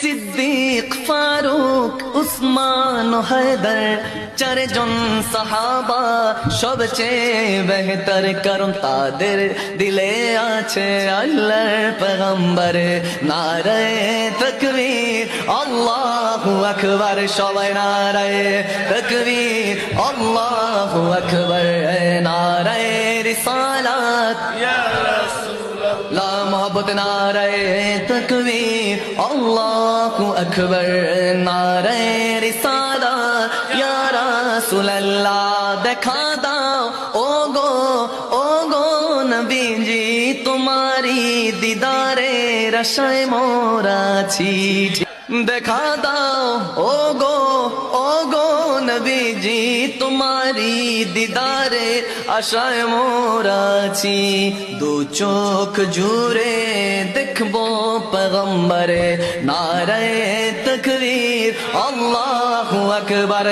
সিদ্দিক ফারুক উসমান ও হায়দার চারজন সাহাবা সবচেয়ে বেহতর, কারণ তাদের দিলে আছে আল্লাহর পয়গম্বর। নারায়ে তাকবীর আল্লাহু আকবার, সবাই নারায়ে তাকবীর আল্লাহু আকবার। নারায়ে রিসালাত ইয়া লা মোহাব্বত, নারায়ে তাকবীর আল্লাহু আকবার। নারায়ে রিসালাত ইয়া রাসূলুল্লাহ, দেখা দাও ও গো নবীজি, তোমারি দিদারের আশায় মোরা আছি। দেখা দাও ও গো নবীজি, তোমারি দিদারে আশায় মোরা আছি। দু চোখ জুড়ে দেখবো পয়গম্বরে। নারায়ে তাকবীর আল্লাহু আকবার।